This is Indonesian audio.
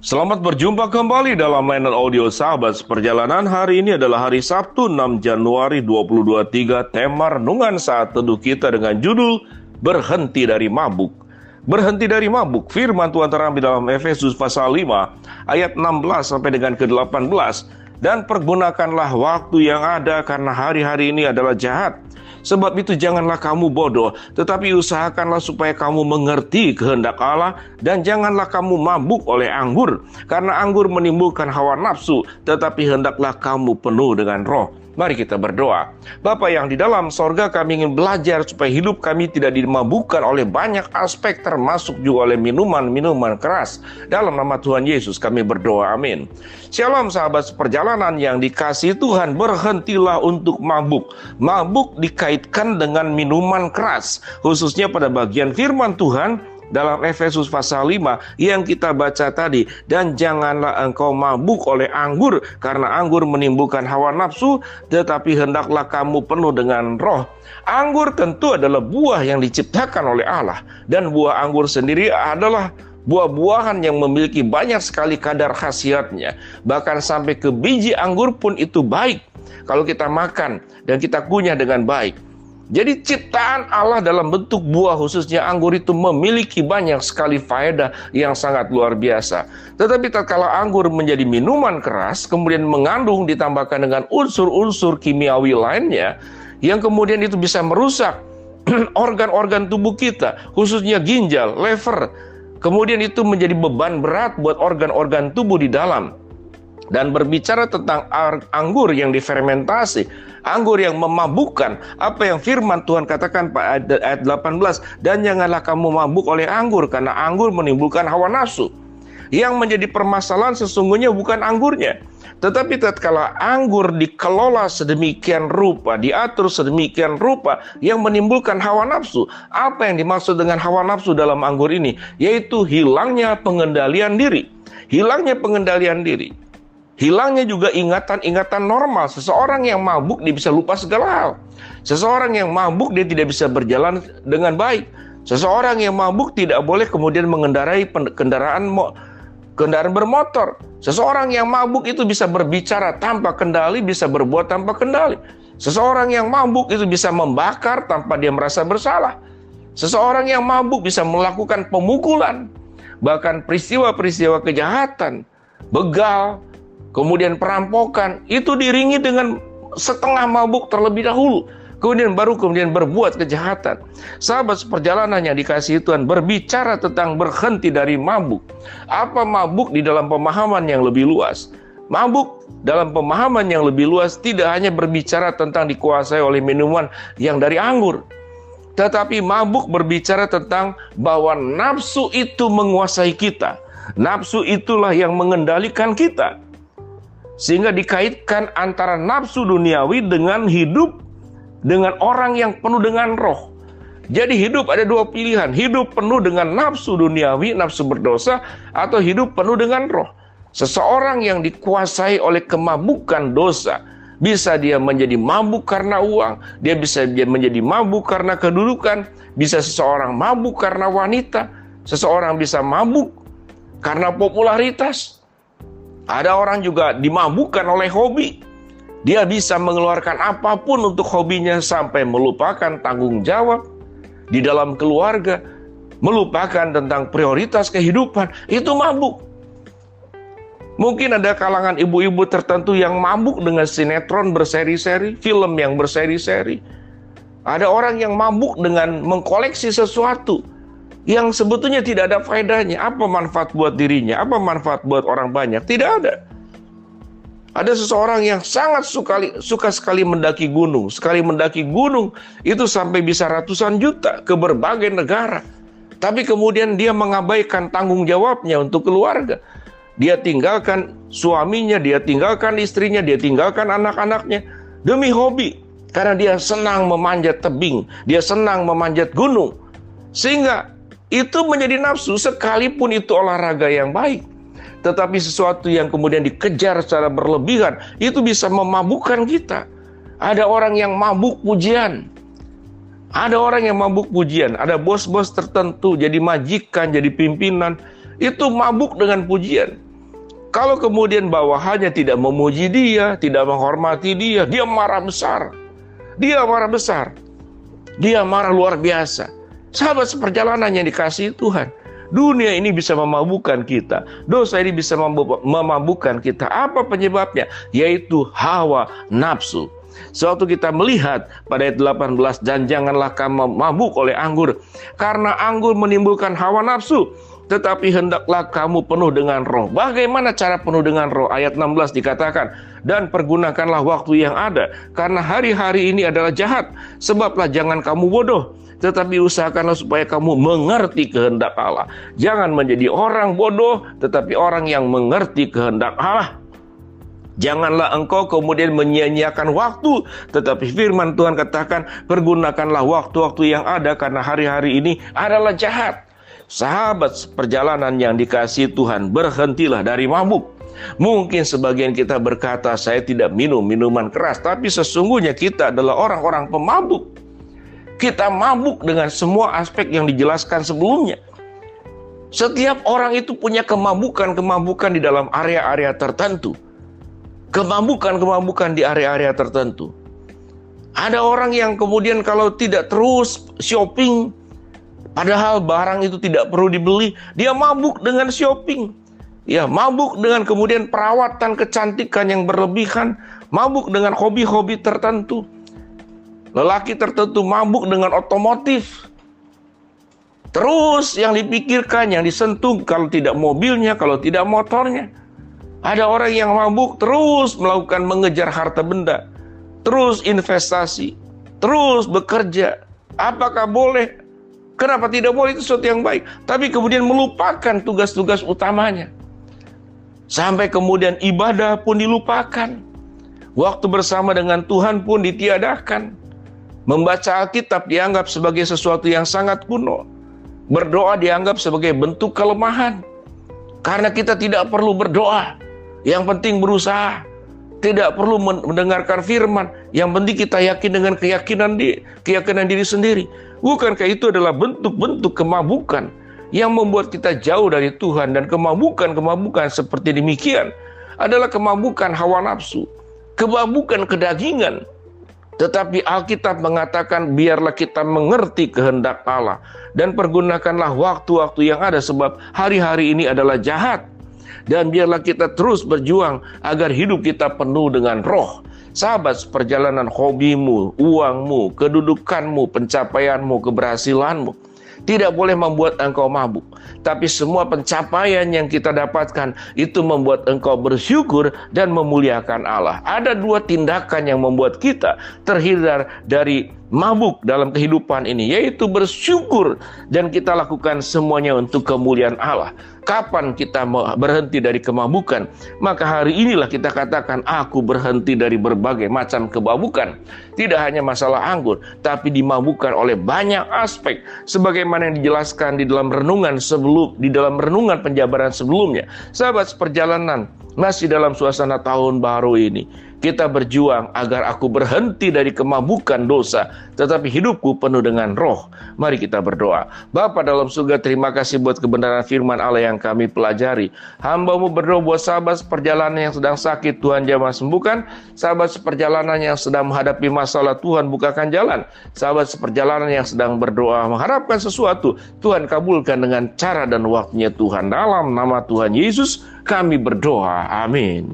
Selamat berjumpa kembali dalam layanan audio sahabat perjalanan. Hari ini adalah hari Sabtu 6 Januari 2023. Tema renungan saat teduh kita dengan judul Berhenti dari Mabuk. Berhenti dari mabuk. Firman Tuhan terambil dalam Efesus pasal 5 ayat 16 sampai dengan ke-18. Dan pergunakanlah waktu yang ada karena hari-hari ini adalah jahat. Sebab itu janganlah kamu bodoh, tetapi usahakanlah supaya kamu mengerti kehendak Allah, dan janganlah kamu mabuk oleh anggur, karena anggur menimbulkan hawa nafsu, tetapi hendaklah kamu penuh dengan Roh. Mari kita berdoa. Bapa yang di dalam sorga, kami ingin belajar supaya hidup kami tidak dimabukkan oleh banyak aspek, termasuk juga oleh minuman-minuman keras. Dalam nama Tuhan Yesus kami berdoa, amin. Shalom sahabat seperjalanan yang dikasihi Tuhan, berhentilah untuk mabuk. Mabuk dikaitkan dengan minuman keras, khususnya pada bagian firman Tuhan dalam Efesus pasal 5 yang kita baca tadi. Dan janganlah engkau mabuk oleh anggur, karena anggur menimbulkan hawa nafsu, tetapi hendaklah kamu penuh dengan Roh. Anggur tentu adalah buah yang diciptakan oleh Allah, dan buah anggur sendiri adalah buah-buahan yang memiliki banyak sekali kadar khasiatnya. Bahkan sampai ke biji anggur pun itu baik kalau kita makan dan kita kunyah dengan baik. Jadi ciptaan Allah dalam bentuk buah, khususnya anggur, itu memiliki banyak sekali faedah yang sangat luar biasa. Tetapi tatkala anggur menjadi minuman keras, kemudian mengandung ditambahkan dengan unsur-unsur kimiawi lainnya, yang kemudian itu bisa merusak organ-organ tubuh kita, khususnya ginjal, lever. Kemudian itu menjadi beban berat buat organ-organ tubuh di dalam. Dan berbicara tentang anggur yang difermentasi, anggur yang memabukkan, apa yang firman Tuhan katakan pada ayat 18, dan janganlah kamu mabuk oleh anggur, karena anggur menimbulkan hawa nafsu. Yang menjadi permasalahan sesungguhnya bukan anggurnya, tetapi tatkala anggur dikelola sedemikian rupa, diatur sedemikian rupa, yang menimbulkan hawa nafsu. Apa yang dimaksud dengan hawa nafsu dalam anggur ini? Yaitu hilangnya pengendalian diri. Hilangnya pengendalian diri. Hilangnya juga ingatan-ingatan normal. Seseorang yang mabuk dia bisa lupa segala hal. Seseorang yang mabuk dia tidak bisa berjalan dengan baik. Seseorang yang mabuk tidak boleh kemudian mengendarai kendaraan bermotor. Seseorang yang mabuk itu bisa berbicara tanpa kendali, bisa berbuat tanpa kendali. Seseorang yang mabuk itu bisa membakar tanpa dia merasa bersalah. Seseorang yang mabuk bisa melakukan pemukulan, bahkan peristiwa-peristiwa kejahatan, begal, kemudian perampokan, itu diiringi dengan setengah mabuk terlebih dahulu, kemudian berbuat kejahatan. Sahabat seperjalanan yang dikasihi Tuhan, berbicara tentang berhenti dari mabuk. Apa mabuk di dalam pemahaman yang lebih luas? Mabuk dalam pemahaman yang lebih luas tidak hanya berbicara tentang dikuasai oleh minuman yang dari anggur, tetapi mabuk berbicara tentang bahwa nafsu itu menguasai kita. Nafsu itulah yang mengendalikan kita. Sehingga dikaitkan antara nafsu duniawi dengan hidup dengan orang yang penuh dengan Roh. Jadi hidup ada dua pilihan, hidup penuh dengan nafsu duniawi, nafsu berdosa, atau hidup penuh dengan Roh. Seseorang yang dikuasai oleh kemabukan dosa, bisa dia menjadi mabuk karena uang, dia bisa menjadi mabuk karena kedudukan, bisa seseorang mabuk karena wanita, seseorang bisa mabuk karena popularitas. Ada orang juga dimabukkan oleh hobi. Dia bisa mengeluarkan apapun untuk hobinya sampai melupakan tanggung jawab di dalam keluarga, melupakan tentang prioritas kehidupan. Itu mabuk. Mungkin ada kalangan ibu-ibu tertentu yang mabuk dengan sinetron berseri-seri, film yang berseri-seri. Ada orang yang mabuk dengan mengkoleksi sesuatu yang sebetulnya tidak ada faedahnya. Apa manfaat buat dirinya? Apa manfaat buat orang banyak? Tidak ada. Ada seseorang yang sangat suka sekali mendaki gunung. Sekali mendaki gunung itu sampai bisa ratusan juta ke berbagai negara. Tapi kemudian dia mengabaikan tanggung jawabnya untuk keluarga. Dia tinggalkan suaminya, dia tinggalkan istrinya, dia tinggalkan anak-anaknya demi hobi. Karena dia senang memanjat tebing, dia senang memanjat gunung. Sehingga itu menjadi nafsu, sekalipun itu olahraga yang baik. Tetapi sesuatu yang kemudian dikejar secara berlebihan, itu bisa memabukkan kita. Ada orang yang mabuk pujian. Ada orang yang mabuk pujian. Ada bos-bos tertentu, jadi majikan, jadi pimpinan. Itu mabuk dengan pujian. Kalau kemudian bawahannya tidak memuji dia, tidak menghormati dia, dia marah besar. Dia marah besar. Dia marah luar biasa. Sahabat seperjalanan yang dikasihi Tuhan, dunia ini bisa memabukkan kita. Dosa ini bisa memabukkan kita. Apa penyebabnya? Yaitu hawa nafsu. Suatu kita melihat pada ayat 18, dan janganlah kamu mabuk oleh anggur, karena anggur menimbulkan hawa nafsu, tetapi hendaklah kamu penuh dengan roh. Bagaimana cara penuh dengan roh? Ayat 16 dikatakan, dan pergunakanlah waktu yang ada, karena hari-hari ini adalah jahat. Sebablah jangan kamu bodoh, tetapi usahakanlah supaya kamu mengerti kehendak Allah. Jangan menjadi orang bodoh, tetapi orang yang mengerti kehendak Allah. Janganlah engkau kemudian menyia-nyiakan waktu, tetapi firman Tuhan katakan, pergunakanlah waktu-waktu yang ada, karena hari-hari ini adalah jahat. Sahabat perjalanan yang dikasihi Tuhan, berhentilah dari mabuk. Mungkin sebagian kita berkata, saya tidak minum minuman keras, tapi sesungguhnya kita adalah orang-orang pemabuk. Kita mabuk dengan semua aspek yang dijelaskan sebelumnya. Setiap orang itu punya kemabukan-kemabukan di dalam area-area tertentu. Kemabukan-kemabukan di area-area tertentu. Ada orang yang kemudian kalau tidak terus shopping, padahal barang itu tidak perlu dibeli, dia mabuk dengan shopping. Ya, mabuk dengan kemudian perawatan kecantikan yang berlebihan, mabuk dengan hobi-hobi tertentu. Lelaki tertentu mabuk dengan otomotif. Terus yang dipikirkan, yang disentuh, kalau tidak mobilnya, kalau tidak motornya. Ada orang yang mabuk terus melakukan mengejar harta benda, terus investasi, terus bekerja. Apakah boleh? Kenapa tidak boleh? Itu sesuatu yang baik. Tapi kemudian melupakan tugas-tugas utamanya. Sampai kemudian ibadah pun dilupakan. Waktu bersama dengan Tuhan pun ditiadakan. Membaca Alkitab dianggap sebagai sesuatu yang sangat kuno. Berdoa dianggap sebagai bentuk kelemahan. Karena kita tidak perlu berdoa. Yang penting berusaha. Tidak perlu mendengarkan firman. Yang penting kita yakin dengan keyakinan diri sendiri. Bukankah itu adalah bentuk-bentuk kemabukan yang membuat kita jauh dari Tuhan? Dan kemabukan-kemabukan seperti demikian adalah kemabukan hawa nafsu, kemabukan kedagingan. Tetapi Alkitab mengatakan, biarlah kita mengerti kehendak Allah dan pergunakanlah waktu-waktu yang ada, sebab hari-hari ini adalah jahat. Dan biarlah kita terus berjuang agar hidup kita penuh dengan roh. Sahabat perjalanan, hobimu, uangmu, kedudukanmu, pencapaianmu, keberhasilanmu tidak boleh membuat engkau mabuk. Tapi semua pencapaian yang kita dapatkan itu membuat engkau bersyukur dan memuliakan Allah. Ada dua tindakan yang membuat kita terhindar dari mabuk dalam kehidupan ini, yaitu bersyukur, dan kita lakukan semuanya untuk kemuliaan Allah. Kapan kita berhenti dari kemabukan? Maka hari inilah kita katakan, aku berhenti dari berbagai macam kemabukan. Tidak hanya masalah anggur, tapi dimabukkan oleh banyak aspek, sebagaimana yang dijelaskan di dalam renungan penjabaran sebelumnya. Sahabat seperjalanan, masih dalam suasana tahun baru ini, kita berjuang agar aku berhenti dari kemabukan dosa, tetapi hidupku penuh dengan roh. Mari kita berdoa. Bapa dalam surga, terima kasih buat kebenaran firman Allah yang kami pelajari. Hamba-Mu berdoa buat sahabat seperjalanan yang sedang sakit, Tuhan jamah sembuhkan. Sahabat seperjalanan yang sedang menghadapi masalah, Tuhan bukakan jalan. Sahabat seperjalanan yang sedang berdoa mengharapkan sesuatu, Tuhan kabulkan dengan cara dan waktunya Tuhan. Dalam nama Tuhan Yesus kami berdoa. Amin.